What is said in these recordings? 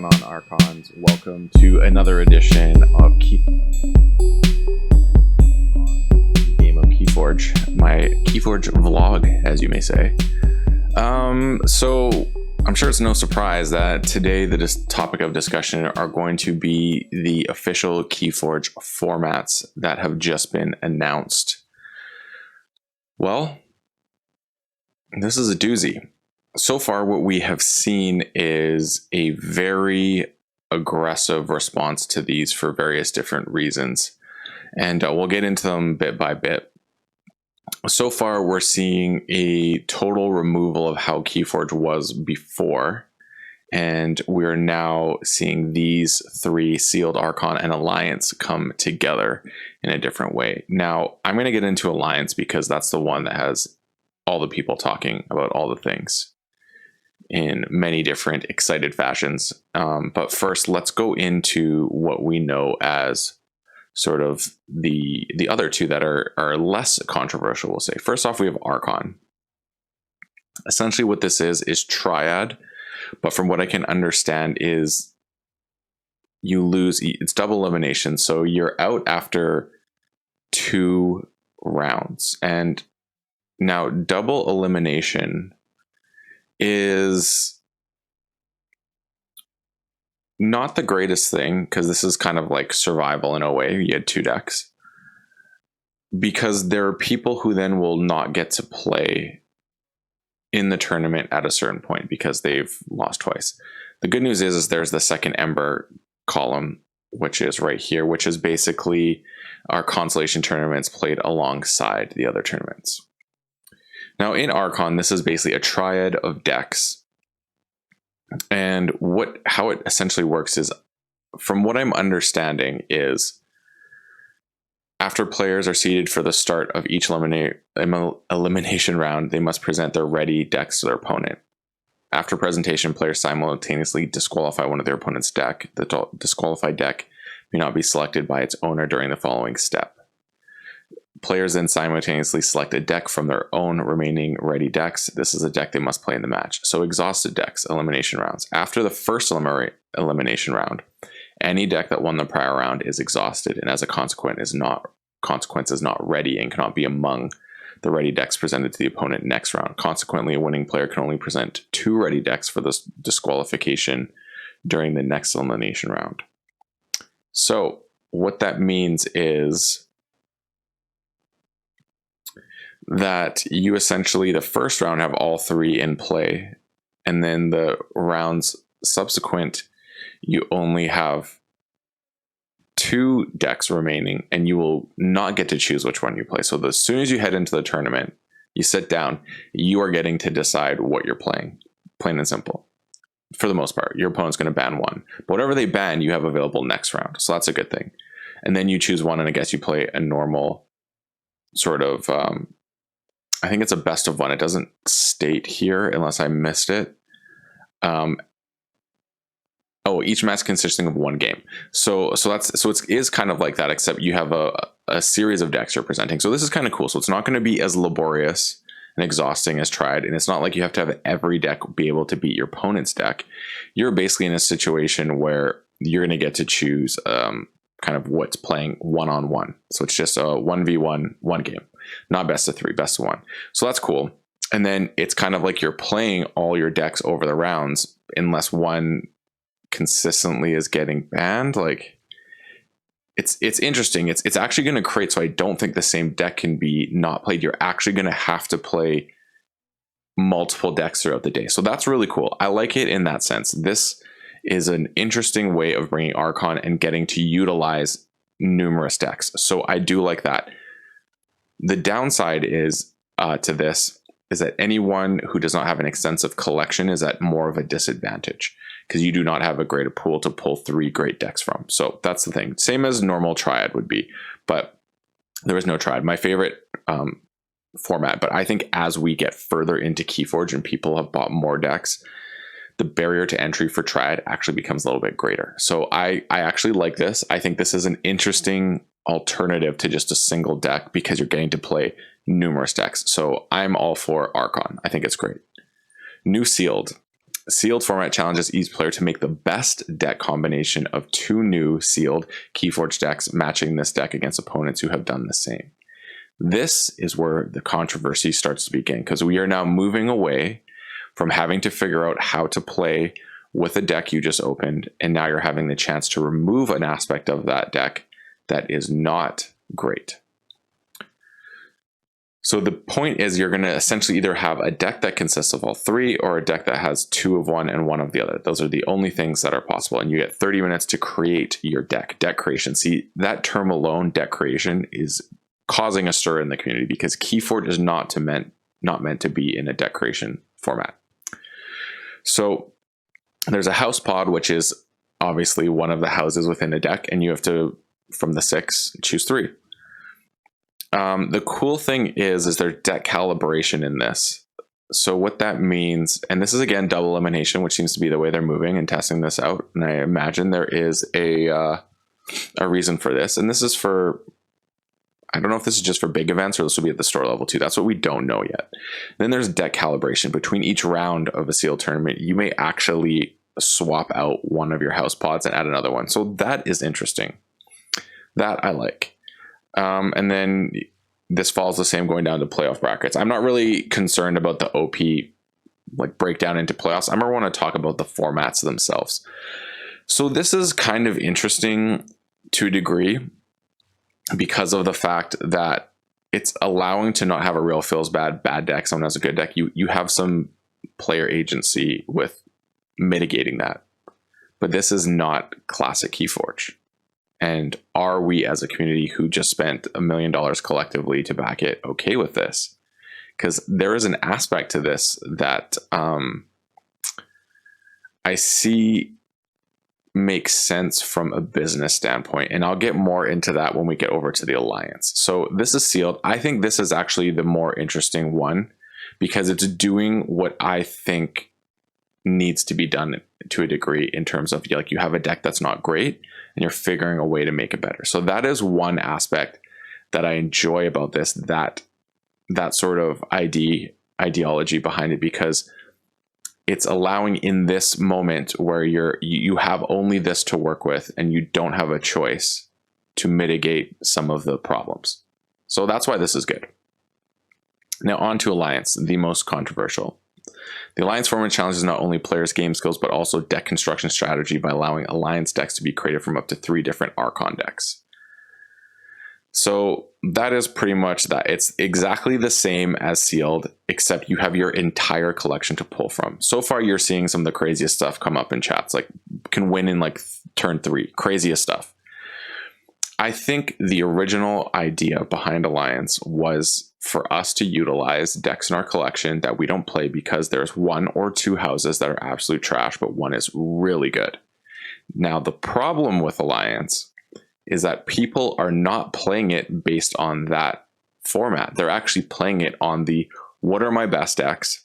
going on, Archons? Welcome to another edition of game of KeyForge, my KeyForge vlog, as you may say. So I'm sure it's no surprise that today the topic of discussion are going to be the official KeyForge formats that have just been announced. Well, this is a doozy. So far, what we have seen is a very aggressive response to these for various different reasons. And we'll get into them bit by bit. So far, we're seeing a total removal of how KeyForge was before. And we're now seeing these three, Sealed, Archon, and Alliance, come together in a different way. Now, I'm going to get into Alliance because that's the one that has all the people talking about all the things in many different excited fashions. But first, let's go into what we know as sort of the other two that are less controversial, we'll say. First off, we have Archon. Essentially what this is Triad, but from what I can understand is you lose, it's double elimination, so you're out after 2 rounds. And now double elimination is not the greatest thing, because this is kind of like survival in a way. You had 2 decks, because there are people who then will not get to play in the tournament at a certain point because they've lost twice. The good news is there's the second Ember column, which is right here, which is basically our consolation tournaments played alongside the other tournaments. Now in Archon, this is basically a triad of decks. And how it essentially works is, from what I'm understanding, is after players are seeded for the start of each elimination round, they must present their ready decks to their opponent. After presentation, players simultaneously disqualify one of their opponent's deck. The disqualified deck may not be selected by its owner during the following step. Players then simultaneously select a deck from their own remaining ready decks. This is a deck they must play in the match. So exhausted decks, elimination rounds. After the first elimination round, any deck that won the prior round is exhausted, and as a consequence is not ready and cannot be among the ready decks presented to the opponent next round. Consequently, a winning player can only present 2 ready decks for this disqualification during the next elimination round. So what that means is that you essentially, the first round, have all 3 in play, and then the rounds subsequent, you only have 2 decks remaining, and you will not get to choose which one you play. So as soon as you head into the tournament, you sit down, you are getting to decide what you're playing, plain and simple. For the most part, your opponent's going to ban 1, but whatever they ban, you have available next round. So that's a good thing. And then you choose one, and I guess you play a normal sort of, I think it's a best of 1. It doesn't state here unless I missed it. Each match consisting of 1 game. So it is kind of like that, except you have a series of decks you're presenting. So this is kind of cool. So it's not going to be as laborious and exhausting as Triad, and it's not like you have to have every deck be able to beat your opponent's deck. You're basically in a situation where you're going to get to choose kind of what's playing one-on-one. So it's just a 1v1, 1 game. Not best of 3, best of 1. So that's cool. And then it's kind of like you're playing all your decks over the rounds unless one consistently is getting banned. Like, it's interesting. It's actually going to create, so I don't think the same deck can be not played. You're actually going to have to play multiple decks throughout the day. So that's really cool. I like it in that sense. This is an interesting way of bringing Archon and getting to utilize numerous decks. So I do like that. The downside is to this is that anyone who does not have an extensive collection is at more of a disadvantage, because you do not have a greater pool to pull 3 great decks from. So that's the thing. Same as normal Triad would be, but there is no Triad. My favorite format, but I think as we get further into KeyForge and people have bought more decks, the barrier to entry for Triad actually becomes a little bit greater. So I actually like this. I think this is an interesting alternative to just a single deck, because you're getting to play numerous decks. So I'm all for Archon. I think it's great. New Sealed. Sealed format challenges each player to make the best deck combination of 2 new sealed KeyForge decks, matching this deck against opponents who have done the same. This is where the controversy starts to begin, because we are now moving away from having to figure out how to play with a deck you just opened, and now you're having the chance to remove an aspect of that deck that is not great. So the point is, you're going to essentially either have a deck that consists of all 3 or a deck that has 2 of one and 1 of the other. Those are the only things that are possible. And you get 30 minutes to create your deck creation. See, that term alone, deck creation, is causing a stir in the community because KeyForge is not meant to be in a deck creation format. So there's a house pod, which is obviously one of the houses within a deck, and you have to, from the 6, choose 3. The cool thing is there's deck calibration in this. So what that means, and this is again double elimination, which seems to be the way they're moving and testing this out. And I imagine there is a reason for this. And this is for, I don't know if this is just for big events or this will be at the store level too. That's what we don't know yet. Then there's deck calibration. Between each round of a sealed tournament, you may actually swap out one of your house pods and add another one. So that is interesting. That I like. And then this follows the same going down to playoff brackets. I'm not really concerned about the OP like breakdown into playoffs. I more want to talk about the formats themselves. So this is kind of interesting to a degree because of the fact that it's allowing to not have a real feels bad deck. Someone has a good deck. You have some player agency with mitigating that. But this is not classic KeyForge. And are we as a community who just spent $1 million collectively to back it okay with this? Because there is an aspect to this that I see makes sense from a business standpoint. And I'll get more into that when we get over to the Alliance. So this is sealed. I think this is actually the more interesting one because it's doing what I think needs to be done to a degree in terms of like you have a deck that's not great and you're figuring a way to make it better. So that is one aspect that I enjoy about this, that sort of ideology behind it, because it's allowing in this moment where you have only this to work with and you don't have a choice to mitigate some of the problems. So that's why this is good. Now on to Alliance, the most controversial. The Alliance format challenges not only players' game skills, but also deck construction strategy by allowing Alliance decks to be created from up to 3 different Archon decks. So that is pretty much that. It's exactly the same as sealed, except you have your entire collection to pull from. So far, you're seeing some of the craziest stuff come up in chats, like can win in like turn 3, craziest stuff. I think the original idea behind Alliance was for us to utilize decks in our collection that we don't play because there's 1 or 2 houses that are absolute trash, but one is really good. Now, the problem with Alliance is that people are not playing it based on that format. They're actually playing it on the, what are my best decks?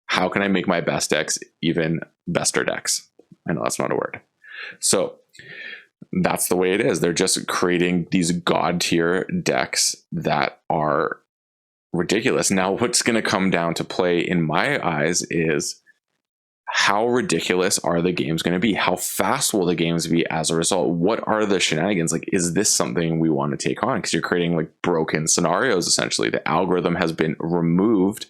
How can I make my best decks even bester decks? I know that's not a word. So that's the way it is. They're just creating these god tier decks that are ridiculous. Now, what's going to come down to play in my eyes is how ridiculous are the games going to be? How fast will the games be as a result? What are the shenanigans? Like, is this something we want to take on? Because you're creating like broken scenarios, essentially. The algorithm has been removed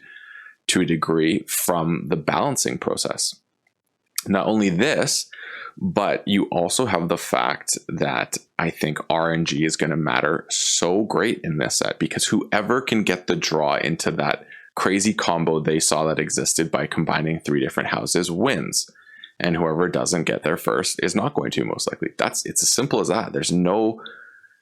to a degree from the balancing process. Not only this, but you also have the fact that I think RNG is going to matter so great in this set, because whoever can get the draw into that crazy combo they saw that existed by combining 3 different houses wins. And whoever doesn't get there first is not going to, most likely. It's as simple as that. There's no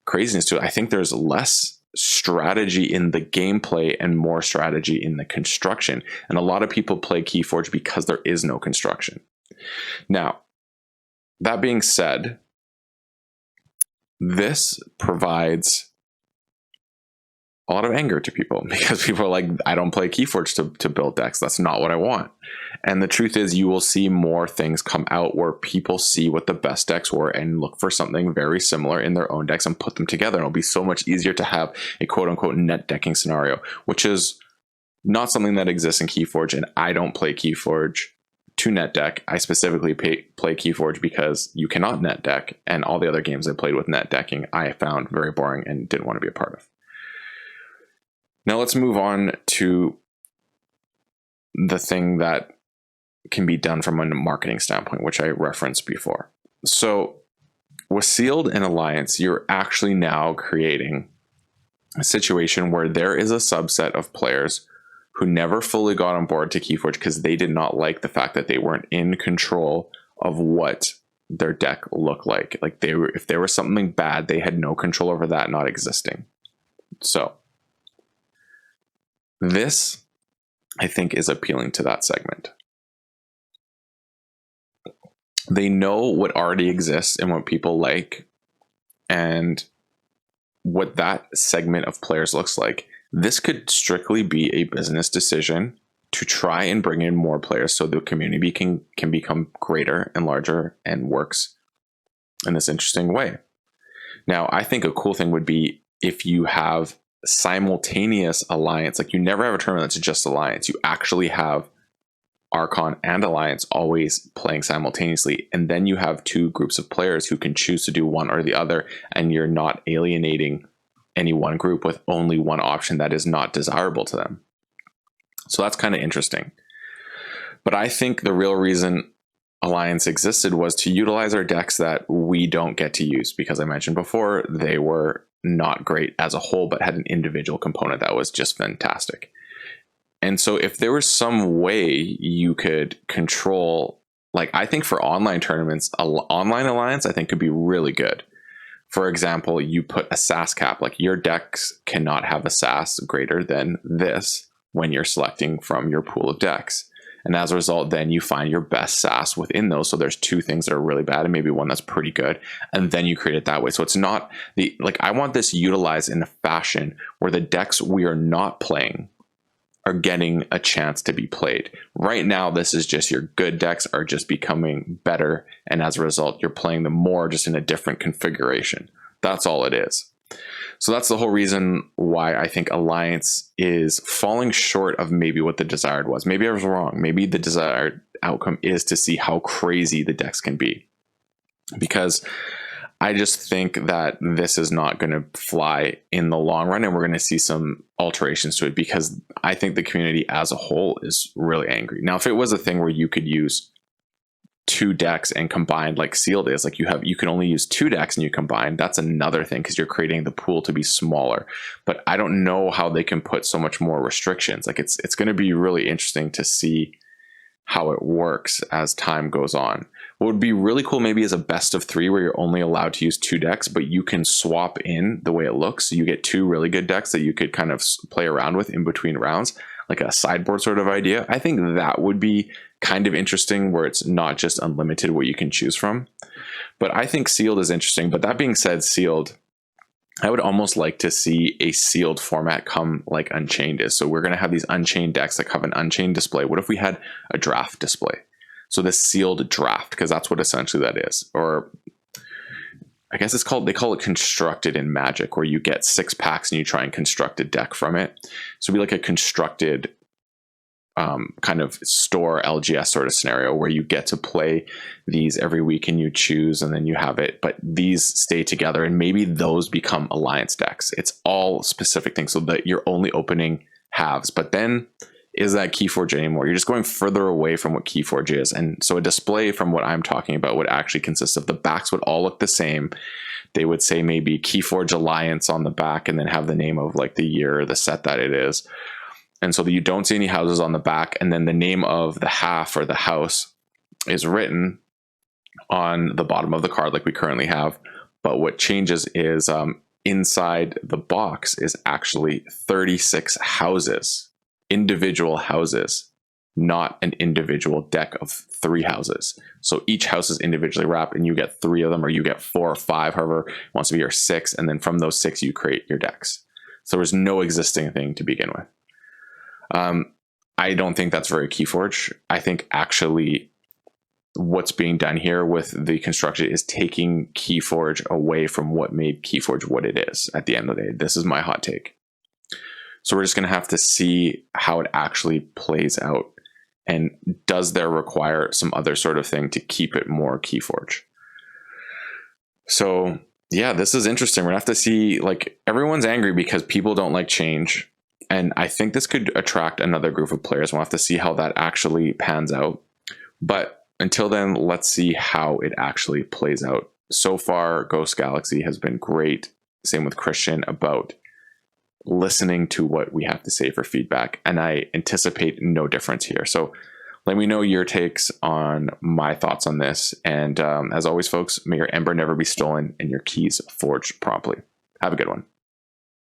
craziness to it. I think there's less strategy in the gameplay and more strategy in the construction. And a lot of people play KeyForge because there is no construction. Now, that being said, this provides a lot of anger to people because people are like, I don't play KeyForge to build decks. That's not what I want. And the truth is, you will see more things come out where people see what the best decks were and look for something very similar in their own decks and put them together. And it'll be so much easier to have a quote unquote net decking scenario, which is not something that exists in KeyForge. And I don't play KeyForge to net deck. I specifically play KeyForge because you cannot net deck, and all the other games I played with net decking I found very boring and didn't want to be a part of. Now let's move on to the thing that can be done from a marketing standpoint, which I referenced before. So with Sealed and Alliance, you're actually now creating a situation where there is a subset of players who never fully got on board to KeyForge because they did not like the fact that they weren't in control of what their deck looked like. Like if there was something bad, they had no control over that not existing. So this, I think, is appealing to that segment. They know what already exists and what people like and what that segment of players looks like. This could strictly be a business decision to try and bring in more players so the community can become greater and larger and works in this interesting way. Now, I think a cool thing would be if you have simultaneous Alliance, like you never have a tournament that's just Alliance. You actually have Archon and Alliance always playing simultaneously, and then you have two groups of players who can choose to do one or the other, and you're not alienating any one group with only one option that is not desirable to them. So that's kind of interesting. But I think the real reason Alliance existed was to utilize our decks that we don't get to use, because I mentioned before they were not great as a whole, but had an individual component that was just fantastic. And so if there was some way you could control, like I think for online tournaments, online Alliance I think could be really good. For example, you put a SAS cap, like your decks cannot have a SAS greater than this when you're selecting from your pool of decks. And as a result, then you find your best SAS within those. So there's two things that are really bad and maybe one that's pretty good. And then you create it that way. So it's not I want this utilized in a fashion where the decks we are not playing are getting a chance to be played. Right now, this is just your good decks are just becoming better. And as a result, you're playing them more just in a different configuration. That's all it is. So that's the whole reason why I think Alliance is falling short of maybe what the desired was. Maybe I was wrong. Maybe the desired outcome is to see how crazy the decks can be. Because I just think that this is not going to fly in the long run, and we're going to see some alterations to it because I think the community as a whole is really angry. Now, if it was a thing where you could use two decks and combine like Sealed is, like you can only use two decks and you combine, that's another thing because you're creating the pool to be smaller. But I don't know how they can put so much more restrictions. Like it's going to be really interesting to see how it works as time goes on. What would be really cool maybe is a best of 3 where you're only allowed to use 2 decks, but you can swap in the way it looks. So you get 2 really good decks that you could kind of play around with in between rounds, like a sideboard sort of idea. I think that would be kind of interesting where it's not just unlimited what you can choose from. But I think Sealed is interesting. But that being said, Sealed, I would almost like to see a Sealed format come like Unchained is. So we're going to have these Unchained decks that have an Unchained display. What if we had a draft display? So this Sealed draft, because that's what essentially that is. Or I guess they call it constructed in Magic, where you get 6 packs and you try and construct a deck from it. So it'd be like a constructed kind of store LGS sort of scenario where you get to play these every week and you choose and then you have it, but these stay together and maybe those become Alliance decks. It's all specific things so that you're only opening halves, but then is that KeyForge anymore? You're just going further away from what KeyForge is. And so a display from what I'm talking about would actually consist of the backs would all look the same. They would say maybe KeyForge Alliance on the back and then have the name of like the year or the set that it is. And so that you don't see any houses on the back, and then the name of the half or the house is written on the bottom of the card like we currently have. But what changes is inside the box is actually 36 houses, individual houses, not an individual deck of 3 houses. So each house is individually wrapped and you get 3 of them, or you get 4 or 5, however it wants to be, or 6. And then from those 6, you create your decks. So there's no existing thing to begin with. I don't think that's very KeyForge. I think actually what's being done here with the construction is taking KeyForge away from what made KeyForge what it is at the end of the day. This is my hot take. So we're just going to have to see how it actually plays out And does there require some other sort of thing to keep it more KeyForge? So yeah, this is interesting. We're gonna have to see, like, everyone's angry because people don't like change. And I think this could attract another group of players. We'll have to see how that actually pans out. But until then, let's see how it actually plays out. So far, Ghost Galaxy has been great. Same with Christian, about listening to what we have to say for feedback. And I anticipate no difference here. So let me know your takes on my thoughts on this. And as always, folks, may your ember never be stolen and your keys forged promptly. Have a good one.